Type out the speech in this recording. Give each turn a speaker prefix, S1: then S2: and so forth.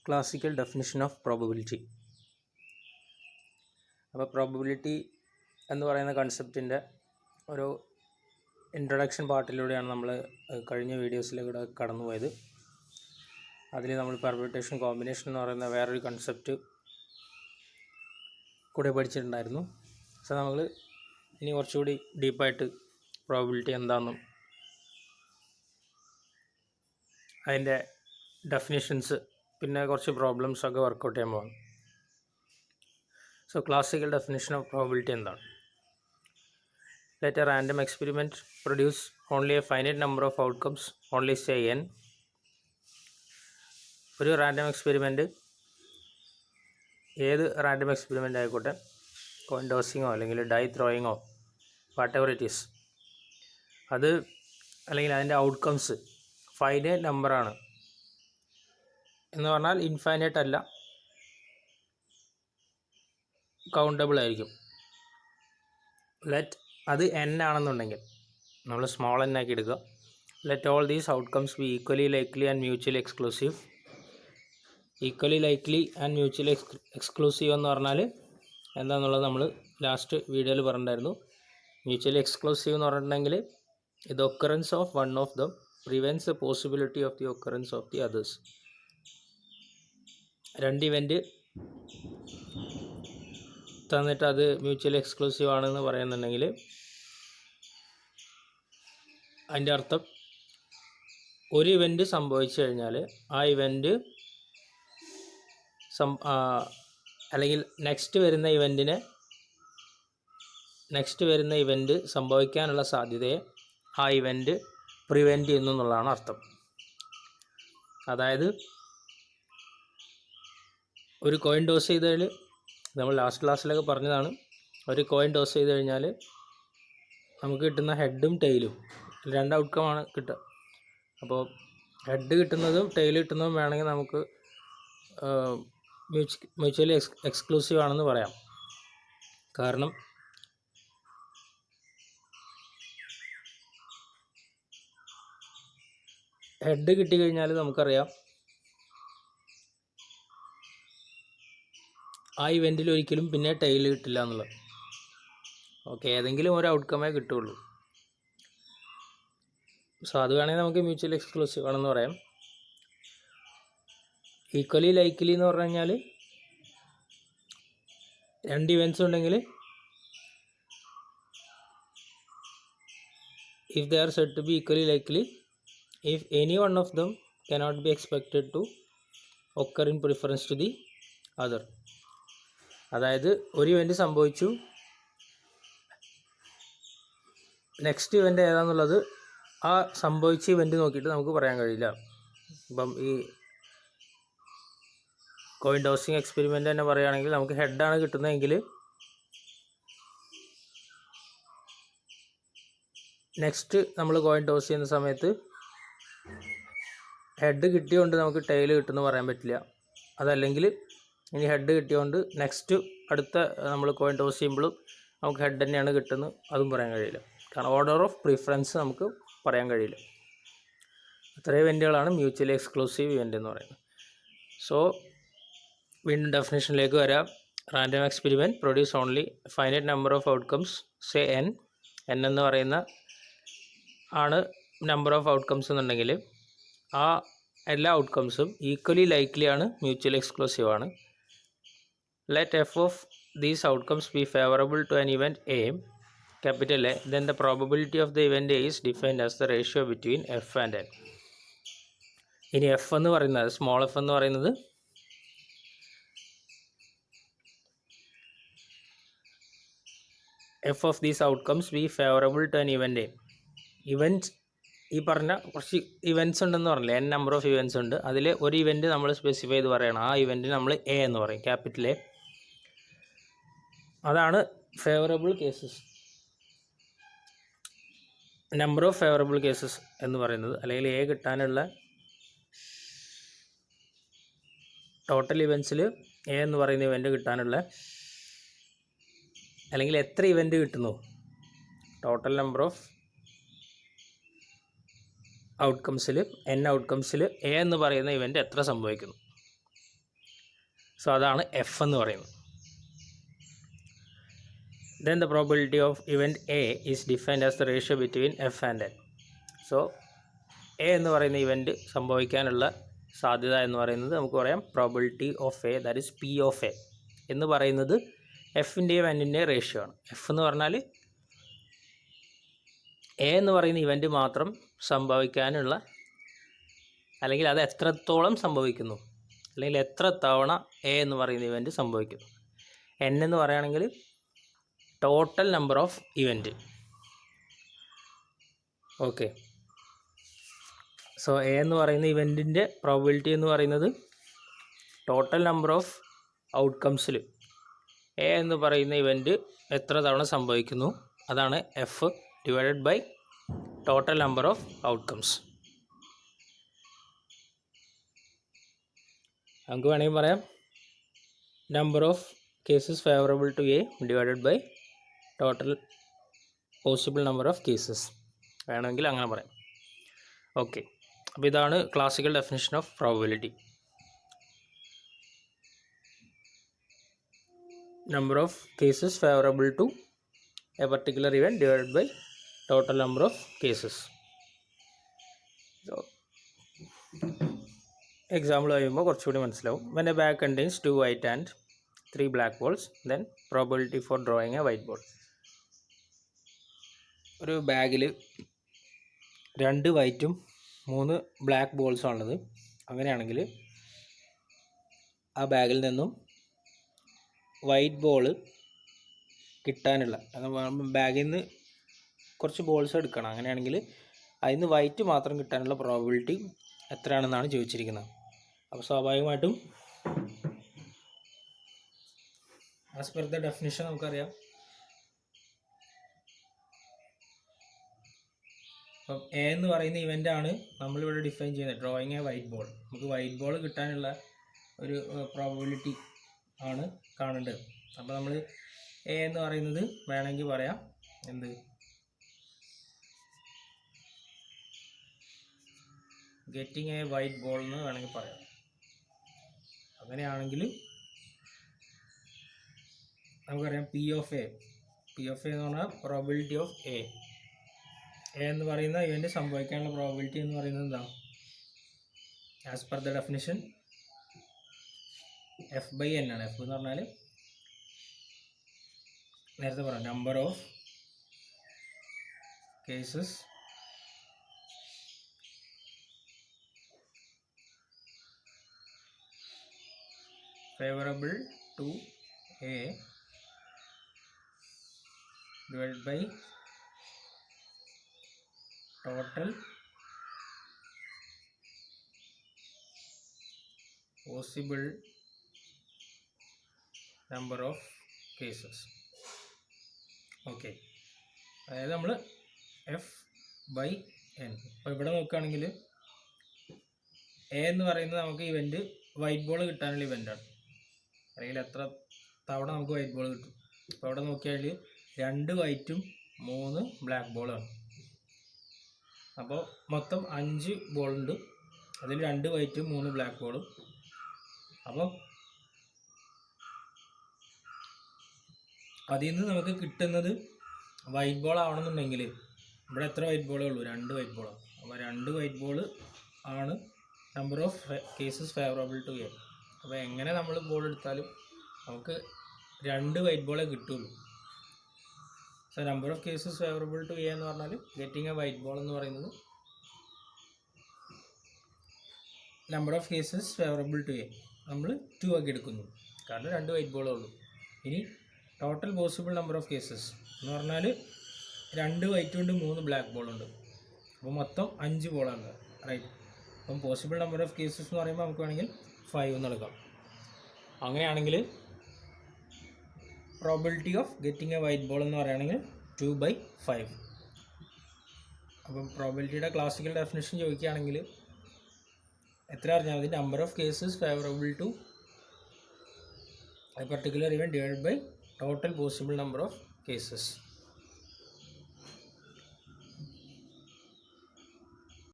S1: Classical definition of probability. അപ്പോൾ probability എന്ന് പറയുന്ന കൺസെപ്റ്റിൻ്റെ ഒരു ഇൻട്രൊഡക്ഷൻ പാർട്ടിലൂടെയാണ് നമ്മൾ കഴിഞ്ഞ വീഡിയോസിലൂടെ കടന്നുപോയത്. അതിൽ നമ്മൾ പെർമ്യൂട്ടേഷൻ കോമ്പിനേഷൻ എന്ന് പറയുന്ന വേറൊരു കൺസെപ്റ്റ് കൂടെ പഠിച്ചിട്ടുണ്ടായിരുന്നു. സോ നമ്മൾ ഇനി കുറച്ചുകൂടി ഡീപ്പായിട്ട് പ്രോബബിലിറ്റി എന്താണെന്നും അതിൻ്റെ ഡെഫിനിഷൻസ് പിന്നെ കുറച്ച് പ്രോബ്ലംസൊക്കെ വർക്കൗട്ട് ചെയ്യാൻ പോകുന്നു. So classical definition of probability എന്താണ്? Let a random experiment produce only a finite number of outcomes, only say n. ഒരു റാൻഡം എക്സ്പെരിമെൻറ്റ്, ഏത് റാൻഡം എക്സ്പെരിമെൻ്റ് ആയിക്കോട്ടെ, കോയിൻ ടോസിങ്ങോ അല്ലെങ്കിൽ ഡൈ ത്രോയിങ്ങോ വാട്ട് എവർ ഇറ്റ് ഈസ്, അത് അല്ലെങ്കിൽ അതിൻ്റെ ഔട്ട്കംസ് ഫൈനൈറ്റ് നമ്പറാണ് എന്ന് പറഞ്ഞാൽ ഇൻഫൈനൈറ്റ് അല്ല, കൗണ്ടബിൾ ആയിരിക്കും. ലെറ്റ് അത് n ആണെന്നുണ്ടെങ്കിൽ നമ്മൾ സ്മോൾ n ആക്കി എടുക്കുക. Let all these outcomes B equally likely and mutually exclusive. Equally likely and mutually exclusive എന്ന് പറഞ്ഞാൽ എന്താണെന്നുള്ളത് നമ്മൾ ലാസ്റ്റ് വീഡിയോയിൽ പറഞ്ഞിട്ടുണ്ടായിരുന്നു. മ്യൂച്വലി എക്സ്ക്ലൂസീവ് എന്ന് പറഞ്ഞിട്ടുണ്ടെങ്കിൽ the occurrence of one of them prevents the possibility of the occurrence of the others. രണ്ട് event തന്നിട്ട് അത് മ്യൂച്വലി എക്സ്ക്ലൂസീവ് ആണെന്ന് പറയുന്നുണ്ടെങ്കിൽ അതിൻ്റെ അർത്ഥം ഒരു ഇവൻറ്റ് സംഭവിച്ചു കഴിഞ്ഞാൽ ആ ഇവൻറ്റ് അല്ലെങ്കിൽ നെക്സ്റ്റ് വരുന്ന ഇവൻറ്റ് സംഭവിക്കാനുള്ള സാധ്യതയെ ആ ഇവൻറ്റ് പ്രിവെൻറ്റ് ചെയ്യുന്നു എന്നുള്ളതാണ് അർത്ഥം. അതായത് ഒരു കോയിൻ ടോസ് ചെയ്തതിൽ നമ്മൾ ലാസ്റ്റ് ക്ലാസ്സിലൊക്കെ പറഞ്ഞതാണ്, ഒരു കോയിൻ ടോസ് ചെയ്ത് കഴിഞ്ഞാൽ നമുക്ക് കിട്ടുന്ന ഹെഡും ടെയിലും രണ്ട് ഔട്ട്കമാണ് കിട്ടുക. അപ്പോൾ ഹെഡ് കിട്ടുന്നതും ടെയിൽ കിട്ടുന്നതും വേണമെങ്കിൽ നമുക്ക് മ്യൂച്വലി എക്സ്ക്ലൂസീവ് ആണെന്ന് പറയാം. കാരണം ഹെഡ് കിട്ടിക്കഴിഞ്ഞാൽ നമുക്കറിയാം ആ ഇവൻറ്റിൽ ഒരിക്കലും പിന്നെ ടെയിൽ കിട്ടില്ല എന്നുള്ളത്. ഓക്കെ, ഏതെങ്കിലും ഒരു ഔട്ട്കമേ കിട്ടുള്ളൂ. സോ അത് വേണമെങ്കിൽ നമുക്ക് മ്യൂച്വലി എക്സ്ക്ലൂസീവ് ആണെന്ന് പറയാം. ഈക്വലി ലൈക്ലി എന്ന് പറഞ്ഞു കഴിഞ്ഞാൽ രണ്ട് ഇവൻറ്റ്സ് ഉണ്ടെങ്കിൽ if they are said to be equally likely if any one of them cannot be expected to occur in preference to the other. അതായത് ഒരു ഇവൻറ്റ് സംഭവിച്ചു, നെക്സ്റ്റ് ഇവൻറ്റ് ഏതാണെന്നുള്ളത് ആ സംഭവിച്ച ഇവൻറ്റ് നോക്കിയിട്ട് നമുക്ക് പറയാൻ കഴിയില്ല. ഇപ്പം ഈ കോയിൻ ടോസിങ് എക്സ്പെരിമെൻ്റ് തന്നെ പറയുകയാണെങ്കിൽ നമുക്ക് ഹെഡാണ് കിട്ടുന്നതെങ്കിൽ നെക്സ്റ്റ് നമ്മൾ കോയിൻ ടോസ് ചെയ്യുന്ന സമയത്ത് ഹെഡ് കിട്ടിയോണ്ട് നമുക്ക് ടെയിൽ കിട്ടുമെന്ന് പറയാൻ പറ്റില്ല. അതല്ലെങ്കിൽ ഇനി ഹെഡ് കിട്ടിയോണ്ട് നെക്സ്റ്റ് അടുത്ത നമ്മൾ കോയിൻ ടോസ് ചെയ്യുമ്പോഴും നമുക്ക് ഹെഡ് തന്നെയാണ് കിട്ടുന്നത്, അതും പറയാൻ കഴിയില്ല. കാരണം ഓർഡർ ഓഫ് പ്രിഫറൻസ് നമുക്ക് പറയാൻ കഴിയില്ല. അത്രയും ഇവൻറ്റുകളാണ് മ്യൂച്വലി എക്സ്ക്ലൂസീവ് ഇവൻറ്റ് എന്ന് പറയുന്നത്. സോ വീണ്ടും ഡെഫിനേഷനിലേക്ക് വരാം. Random experiment produce only finite number of outcomes, say n എന്ന് പറയുന്ന ആണ് നമ്പർ ഓഫ് ഔട്ട്കംസ് എന്നുണ്ടെങ്കിൽ ആ എല്ലാ ഔട്ട്കംസും ഈക്വലി ലൈക്ലി ആണ്, മ്യൂച്വലി എക്സ്ക്ലൂസീവ് ആണ്. Let f of these outcomes be favorable to an event A, capital A, then the probability of the event A is defined as the ratio between f and n. ഇനി f എന്ന് പറയുന്നത്, small f എന്ന് പറയുന്നത് f of these outcomes be favourable to an event A. Event ഈ പറഞ്ഞ കുറച്ച് events ഉണ്ടെന്ന് പറഞ്ഞില്ലേ, n നമ്പർ ഓഫ് ഇവൻറ്റ്സ് ഉണ്ട്. അതിൽ ഒരു ഇവൻറ്റ് നമ്മൾ സ്പെസിഫൈ ചെയ്ത് പറയണം, ആ ഇവൻറ്റ് നമ്മൾ എ എന്ന് പറയും, ക്യാപിറ്റൽ എ. അതാണ് favourable cases, number of favourable cases എന്ന് പറയുന്നത്. അല്ലെങ്കിൽ എ കിട്ടാനുള്ള ടോട്ടൽ ഇവൻറ്റ്സിൽ എ എന്ന് പറയുന്ന ഇവൻറ്റ് കിട്ടാനുള്ള, അല്ലെങ്കിൽ എത്ര ഇവൻറ്റ് കിട്ടുന്നു, ടോട്ടൽ നമ്പർ ഓഫ് ഔട്ട്കംസിൽ n ഔട്ട്കംസിൽ എ എന്ന് പറയുന്ന ഇവൻറ്റ് എത്ര സംഭവിക്കുന്നു, സോ അതാണ് എഫ് എന്ന് പറയുന്നത്. Then the probability of event A is defined as the ratio between F and N. So A എന്ന് പറയുന്ന ഇവൻറ്റ് സംഭവിക്കാനുള്ള സാധ്യത എന്ന് പറയുന്നത് നമുക്ക് പറയാം probability of A, that is P of A എന്ന് പറയുന്നത് എഫിൻ്റെയും എന്നിൻ്റെയും റേഷ്യോ ആണ്. എഫ് എന്ന് പറഞ്ഞാൽ എ എന്ന് പറയുന്ന ഇവൻറ്റ് മാത്രം സംഭവിക്കാനുള്ള, അല്ലെങ്കിൽ അത് എത്രത്തോളം സംഭവിക്കുന്നു, അല്ലെങ്കിൽ എത്ര തവണ എ എന്ന് പറയുന്ന ഇവൻറ്റ് സംഭവിക്കുന്നു. എൻ എന്ന് പറയുകയാണെങ്കിൽ total number of event. Okay, so A എന്ന് പറയുന്ന ഇവൻറ്റിൻ്റെ പ്രോബിലിറ്റി എന്ന് പറയുന്നത് ടോട്ടൽ നമ്പർ ഓഫ് ഔട്ട്കംസിൽ എ എന്ന് പറയുന്ന ഇവൻറ്റ് എത്ര തവണ സംഭവിക്കുന്നു അതാണ് f divided by total number of outcomes. നമുക്ക് വേണമെങ്കിൽ പറയാം number of cases favourable to A divided by total possible number of cases, വേണമെങ്കിൽ അങ്ങനെ പറയാം. ഓക്കെ, അപ്പോൾ ഇതാണ് classical definition of probability. Number of cases favourable to a particular event divided by total number of cases. So example കഴിയുമ്പോൾ കുറച്ചുകൂടി മനസ്സിലാവും. When a bag contains 2 white and 3 black balls, then probability for drawing a white ball. ഒരു ബാഗിൽ 2 വൈറ്റും 3 black ബോൾസാണുള്ളത്. അങ്ങനെയാണെങ്കിൽ ആ ബാഗിൽ നിന്നും വൈറ്റ് ബോൾ കിട്ടാനുള്ള, ബാഗിൽ നിന്ന് കുറച്ച് ബോൾസ് എടുക്കണം. അങ്ങനെയാണെങ്കിൽ അതിൽ നിന്ന് വൈറ്റ് മാത്രം കിട്ടാനുള്ള പ്രോബിലിറ്റി എത്രയാണെന്നാണ് ചോദിച്ചിരിക്കുന്നത്. അപ്പോൾ സ്വാഭാവികമായിട്ടും ആസ് പെർ ദ ഡെഫിനിഷൻ നമുക്കറിയാം, അപ്പം എ എന്ന് പറയുന്ന ഇവൻ്റാണ് നമ്മളിവിടെ ഡിഫൈൻ ചെയ്യുന്നത്, ഡ്രോയിങ് എ വൈറ്റ് ബോൾ. നമുക്ക് വൈറ്റ് ബോൾ കിട്ടാനുള്ള ഒരു പ്രോബിലിറ്റി ആണ് കാണേണ്ടത്. അപ്പോൾ നമ്മൾ എ എന്ന് പറയുന്നത് വേണമെങ്കിൽ പറയാം എന്ത്, ഗെറ്റിംഗ് എ വൈറ്റ് ബോൾ എന്ന് വേണമെങ്കിൽ പറയാം. അങ്ങനെയാണെങ്കിൽ നമുക്കറിയാം പി ഓഫ് എ എന്ന് പറഞ്ഞാൽ പ്രോബിലിറ്റി ഓഫ് എ എന്ന് പറയുന്ന ഇവൻ്റ് സംഭവിക്കാനുള്ള പ്രോബിലിറ്റി എന്ന് പറയുന്നത് എന്താണ്, as per the definition f by n ആണ്. എഫ് എന്ന് പറഞ്ഞാൽ നേരത്തെ പറയാം number of cases favorable to A divided by total possible number of cases. Okay, അതായത് നമ്മൾ എഫ് ബൈ എൻ. അപ്പോൾ ഇവിടെ നോക്കുകയാണെങ്കിൽ എ എന്ന് പറയുന്നത് നമുക്ക് ഇവൻറ്റ് വൈറ്റ് ബോൾ കിട്ടാനുള്ള ഇവൻ്റാണ്, അല്ലെങ്കിൽ എത്ര തവണ നമുക്ക് വൈറ്റ് ബോൾ കിട്ടും. അപ്പോൾ അവിടെ നോക്കിയാൽ 2 വൈറ്റും 3 ബ്ലാക്ക് ബോളാണ്. അപ്പോൾ മൊത്തം 5 ബോളുണ്ട്, അതിൽ 2 വൈറ്റും 3 ബ്ലാക്ക് ബോളും. അപ്പോൾ അതിൽ നിന്ന് നമുക്ക് കിട്ടുന്നത് വൈറ്റ് ബോൾ ആവണമെന്നുണ്ടെങ്കിൽ ഇവിടെ എത്ര വൈറ്റ് ബോളേ ഉള്ളൂ, 2 വൈറ്റ് ബോളാണ്. അപ്പോൾ 2 വൈറ്റ് ബോൾ ആണ് number of cases favourable to A. അപ്പോൾ എങ്ങനെ നമ്മൾ ബോൾ എടുത്താലും നമുക്ക് 2 വൈറ്റ് ബോളേ കിട്ടുള്ളൂ. So number of cases favourable to A എന്ന് പറഞ്ഞാൽ ഗെറ്റിംഗ് എ വൈറ്റ് ബോൾ എന്ന് പറയുന്നത് number of cases favourable to A നമ്മൾ 2 ആക്കി എടുക്കുന്നു, കാരണം 2 വൈറ്റ് ബോളേ ഉള്ളൂ. ഇനി total possible number of cases എന്ന് പറഞ്ഞാൽ 2 വൈറ്റുണ്ട് 3 ബ്ലാക്ക് ബോളുണ്ട്. അപ്പോൾ മൊത്തം 5 ബോളാണ്, റൈറ്റ്. അപ്പം പോസിബിൾ നമ്പർ ഓഫ് കേസസ് എന്ന് പറയുമ്പോൾ നമുക്ക് വേണമെങ്കിൽ 5 എന്ന് എടുക്കാം. അങ്ങനെയാണെങ്കിൽ probability of getting a white ball എന്ന് പറയുകയാണെങ്കിൽ 2/5. അപ്പം പ്രോബിലിറ്റിയുടെ ക്ലാസിക്കൽ ഡെഫിനിഷൻ ചോദിക്കുകയാണെങ്കിൽ എത്ര അറിഞ്ഞാൽ മതി, number of cases favourable to a particular event divide by total possible number of cases.